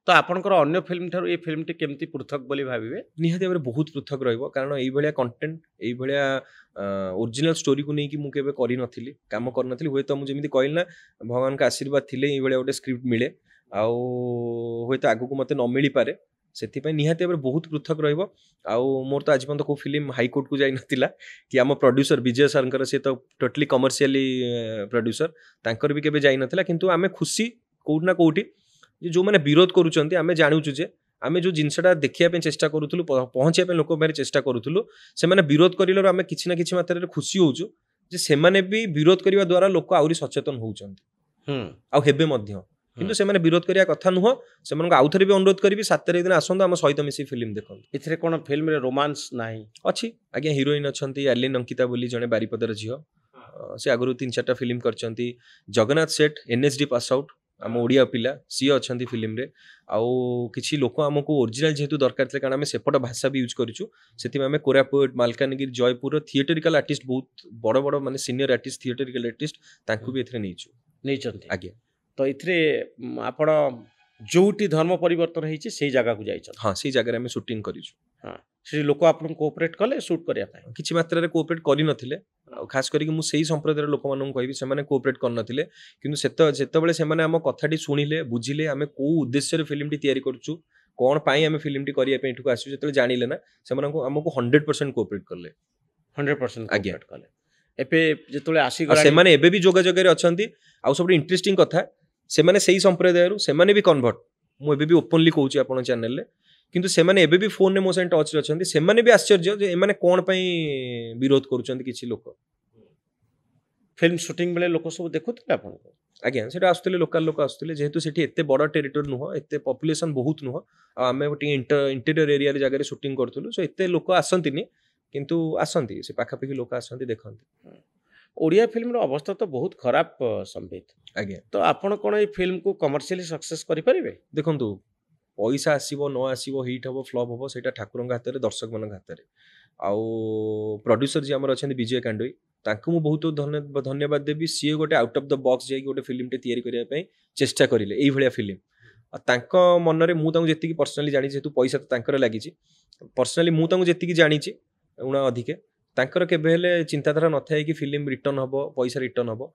तो आपणकर अन्य फिल्म ठारू ये फिल्म टी केमती पृथक बोली भाविबे निहाती भाବରେ बहुत पृथक रहिबो कारण एई भलिया कंटेंट एई भलिया ओरिजिनल स्टोरी को नेकी मु केबे करि नथिली काम कर नथिली होय तो मु जेमिति कहल ना भगवान का आशीर्वाद थिले एई भलिया गोटे स्क्रिप्ट मिले आउ होय तो आगु को मते न मिली पारे ସେଥିପାଇଁ ନିହାତି ଭାବରେ ବହୁତ ପୃଥକ ରହିବ ଆଉ ମୋର ତ ଆଜି ପର୍ଯ୍ୟନ୍ତ କୋଉ ଫିଲ୍ମ ହାଇକୋର୍ଟକୁ ଯାଇ ନଥିଲା କି ଆମ ପ୍ରଡ୍ୟୁସର ବିଜୟ ସାରଙ୍କର ସେ ତ ଟୋଟାଲି କମର୍ସିଆଲି ପ୍ରଡ୍ୟୁସର ତାଙ୍କର ବି କେବେ ଯାଇ ନଥିଲା କିନ୍ତୁ ଆମେ ଖୁସି କୋଉଠି ନା କୋଉଠି ଯେ ଯୋଉମାନେ ବିରୋଧ କରୁଛନ୍ତି ଆମେ ଜାଣୁଛୁ ଯେ ଆମେ ଯୋଉ ଜିନିଷଟା ଦେଖିବା ପାଇଁ ଚେଷ୍ଟା କରୁଥିଲୁ ପହଞ୍ଚିବା ପାଇଁ ଲୋକ ପାଖରେ ଚେଷ୍ଟା କରୁଥିଲୁ ସେମାନେ ବିରୋଧ କରିଲାରୁ ଆମେ କିଛି ନା କିଛି ମାତ୍ରାରେ ଖୁସି ହଉଛୁ ଯେ ସେମାନେ ବି ବିରୋଧ କରିବା ଦ୍ୱାରା ଲୋକ ଆହୁରି ସଚେତନ ହଉଛନ୍ତି ଆଉ ହେବେ ମଧ୍ୟ କିନ୍ତୁ ସେମାନେ ବିରୋଧ କରିବା କଥା ନୁହଁ ସେମାନଙ୍କୁ ଆଉଥରେ ବି ଅନୁରୋଧ କରିବି 7 ତାରିଖ ଦିନ ଆସନ୍ତୁ ଆମ ସହିତ ମିଶି ଫିଲ୍ମ ଦେଖନ୍ତୁ ଏଥିରେ କ'ଣ ଫିଲ୍ମରେ ରୋମାନ୍ସ ନାହିଁ ଅଛି ଆଜ୍ଞା ହିରୋଇନ ଅଛନ୍ତି ଆଲିନ ଅଙ୍କିତା ବୋଲି ଜଣେ ବାରିପଦାର ଝିଅ ସେ ଆଗରୁ 3-4ଟା ଫିଲ୍ମ କରିଛନ୍ତି ଜଗନ୍ନାଥ ସେଠ ଏନଏସଡି ପାସ୍ ଆଉଟ୍ ଆମ ଓଡ଼ିଆ ପିଲା ସିଏ ଅଛନ୍ତି ଫିଲ୍ମରେ ଆଉ କିଛି ଲୋକ ଆମକୁ ଓରିଜିନାଲ ଯେହେତୁ ଦରକାର ଥିଲେ କାରଣ ଆମେ ସେପଟ ଭାଷା ବି ୟୁଜ୍ କରିଛୁ ସେଥିପାଇଁ ଆମେ କୋରାପୁଟ ମାଲକାନଗିରି ଜୟପୁରର ଥିଏଟରିକାଲ ଆର୍ଟିଷ୍ଟ ବହୁତ ବଡ଼ ବଡ଼ ମାନେ ସିନିୟର ଆର୍ଟିଷ୍ଟ ଥିଏଟରିକାଲ ଆର୍ଟିଷ୍ଟ ତାଙ୍କୁ ବି ଏଥିରେ ନେଇଛନ୍ତି ଆଜ୍ଞା तो इथरे आपण जोटी धर्म परिवर्तन होईची सेही जगह को जाइछ हां सेही जगह रे हम शूटिंग करिछु हां से लोक आपन कोऑपरेट कले शूट करिया पय किछि मात्रा रे कोऑपरेट करि नथिले खास करी कि मु सेही संप्रदायर लोक मानन कहबी से माने कोऑपरेट कर नथिले किंतु जेते बेले से माने हम कथाटी सुनिले बुझिले हमें को उद्देश्य रे फिल्म टी तयारी करछु कोन पाई हम फिल्म टी करिया पे इठु आसु जेते जानिले ना से मानको हमको 100% कोऑपरेट करले 100% कोऑपरेट करले एपे जेतले आसी गला से माने एबे भी जोगाजोग रे अछंती आ सब इंटरेस्टिंग कथा से माने सही संप्रदायर से माने भी कन्वर्ट मु एबे भी ओपनली कहूची आपन चैनल ले किंतु से माने एबे भी फोन ने मो से टच रे अछंती से माने भी आश्चर्य जे माने कोन पई विरोध करूचंती किछि लोक फिल्म शूटिंग बेले लोक सब देखुतले आपन आज्ञा सेटा आस्तले लोकल लोक आस्तले जेहेतु सेठी एते बड़ टेरिटरी नुह एते पॉपुलेशन बहुत नुह आ हमें गोटे इंटीरियर एरिया रे जगह रे शूटिंग करथुलु सो एते लोक आसंतीनी किंतु आसंती से पाखापाखि लोक आसंती देखंती ओडिया फिल्म रो अवस्था तो बहुत खराब संबित आज्ञा तो आपण कोन ए फिल्म को कमर्शियली सक्सेस करि परिबे देखंतु पैसा आसीबो न आसीबो हिट हबो फ्लॉप हबो सेटा ठाकुरंग हाथ रे दर्शक मन हाथ रे आउ प्रोड्यूसर जी हमर अछन विजय कांडोई तांको मु बहुत धन्यवाद देबी सी गोटे आउट ऑफ द बॉक्स जाई गोटे फिल्म टे तयारी करिया पई चेष्टा करिले एई भलिया फिल्म आ तांको मन रे मु तांको जेतिकी पर्सनली जानि जेतु पैसा तो तांकर लागि छि पर्सनली मु तांको जेतिकी जानि छि उना अधिके तांकर केबे हेले चिंताधारा न थाए कि फिल्म रिटर्न हबो पैसा रिटर्न हबो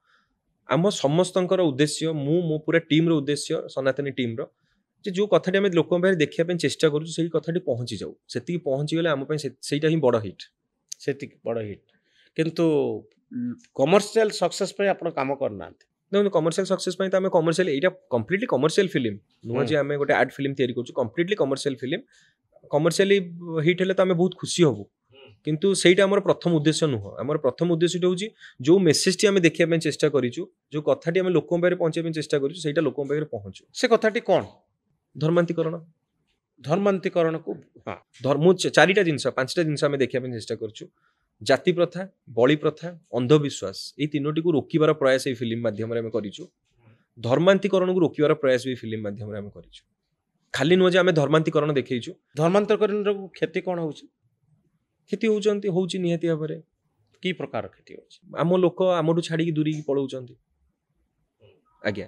आम समस्तंकर उद्देश्य मो पूरा टीम रो उद्देश्य सनातनी टीम रो जे जो कथाटी हम लोक बाहर देखिया पे चेष्टा करू से कथाटी पहुंची जाऊ सेति पहुंची गले आम सेटा ही बड़ हिट सेति बड़ हिट किंतु कमर्शियल सक्सेस पे आपण काम करना देखो कमर्शियल सक्सेस पे तो कमर्शियल एटा कंप्लीटली कमर्शियल फिल्म नुह जे आम गोटे एड फिल्म तैयारी करू completely commercial film commercially hit हेले तो आम बहुत खुशी हबू किंतु सेटा हमर प्रथम उद्देश्य नुह हमर प्रथम उद्देश्य होउची जो मेसेज टी हम देखिया पे चेष्टा करिचु जो कथाटी हम लोकन पारे पहुंचे पे चेष्टा करिचु सेटा लोकन पारे पहुंचू से कथाटी कोन धर्मांतरीकरण को हां धर्म चारिटा जिंस पांचटा जिंस हम देखिया पे चेष्टा करिचु जाति प्रथा बलि प्रथा अंधविश्वास ए तीनोटी को रोकिबार प्रयास ए फिल्म माध्यम रे हम करिचु धर्मांतरीकरण को रोकिबार प्रयास भी फिल्म माध्यम रे हम करिचु खाली नुह जे हम धर्मांतरीकरण देखैचु धर्मांतरीकरण रो क्षति कोन होउची क्षति होउची निहाती भाबरे की प्रकार क्षति होउची आम लोक आमडू छाड़ी की दूरी पळौचंती आज्ञा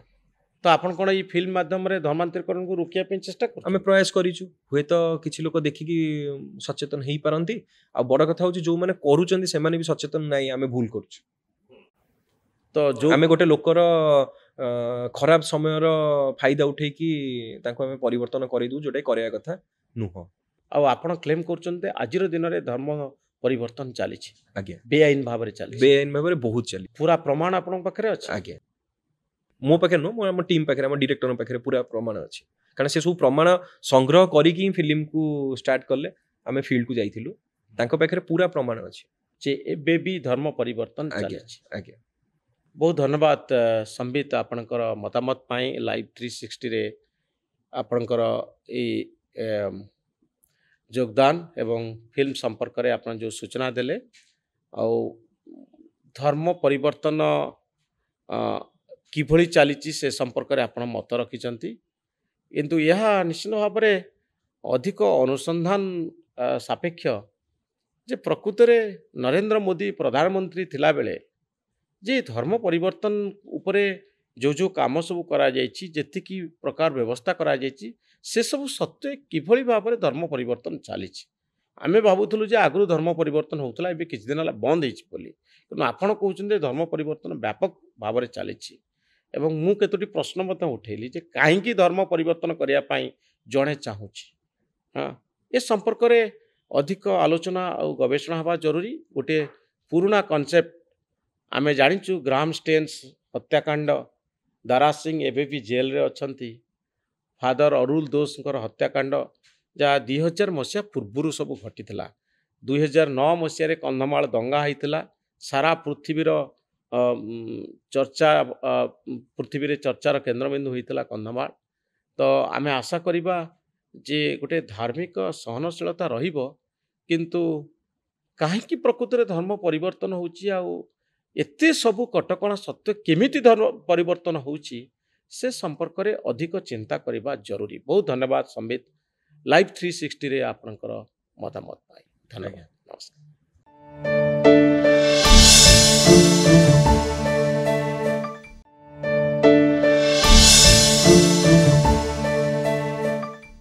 तो आपण कोन ई फिल्म माध्यम रे धर्मांतरीकरण को रोकिया पे चेष्टा कर आमे प्रयास करिचु हुए तो किछि लोक देखि कि सचेतन हेई पारंती आ बड़ कथा होची जो माने करूचंती से माने भी सचेतन नाही आमे भूल करछु तो जो आमे गोटे लोकर खराब समय रो फायदा उठे कि तांको आमे परिवर्तन करि दउ जोटा करया कथा नुह आ आपण क्लेम करचंते आजिर दिन रे धर्म परिवर्तन चली आज्ञा बेआईन भाव चली बेआईन भाव बहुत चली पूरा प्रमाण आपण पाखरे अछि आज्ञा मो पाखे नो मो टीम पाखे हम डायरेक्टर पाखे पूरा प्रमाण अच्छी कारण से सब प्रमाण संग्रह करी फिल्म को स्टार्ट कले आम फील्ड को जाइलु तांको पाखे पूरा प्रमाण अच्छी जे एबे भी धर्म परिवर्तन चली आज्ञा बहुत धन्यवाद संबित आपणकर मतामत पाई लाइव 360 रे आपणकर ए योगदान एवं फिल्म संपर्क रे आपण जो सूचना देले आ धर्म परिवर्तन किभली चली से संपर्क में आप मत रखिंट किंतु यह निश्चित भाव में अधिक अनुसंधान सापेक्ष जे प्रकृत में नरेंद्र मोदी प्रधानमंत्री थिला बेले जे धर्म परिवर्तन उपरे जो काम सब कराती प्रकार व्यवस्था कराଯାଇଛି से सब सत्वे किभଳି भाବରେ धर्म परिवर्तन चलीଛି आमे भाबुथुलु जे आगु धर्म परिवर्तन होउतला एबे किछ दिन होला बंद ହେଇଛି बोली किंतु आपण कहउछन धर्म परिवर्तन व्यापक भाବରେ चलीछि एवं मु केतोटी प्रश्न मत उठेली जे काहेकि धर्म परिवर्तन करिया पई जणे चाहूछि हाँ ए संपर्क रे अधिक आलोचना और गवेषणा हवा जरूरी गोटे पुराना कॉन्सेप्ट आमे जानिछु ग्राहम स्टेन्स हत्याकांड दारा सिंह एबे भी जेल रे अछंती फादर अरुल दोषकर हत्याकांड जहाँ 2000 मसीहा पूर्व सब घटी 2009 मसीह कंधमाल दंगा होता सारा पृथ्वीर चर्चा पृथ्वी रे चर्चार केन्द्रबिंदु होता कंधमाल तो आमे आशा करिबा जे गोटे धार्मिक सहनशीलता रहिबो किंतु काहेकि प्रकृति रे धर्म परिवर्तन होउची आ एते सबु कटकणा सत्य केमिति धर्म परिवर्तन होउची से संपर्क रे अधिक चिंता करिबा जरूरी। बहुत धन्यवाद संबित लाइव 360 रे आपनकर मतामत पाई धन्यवाद नमस्कार।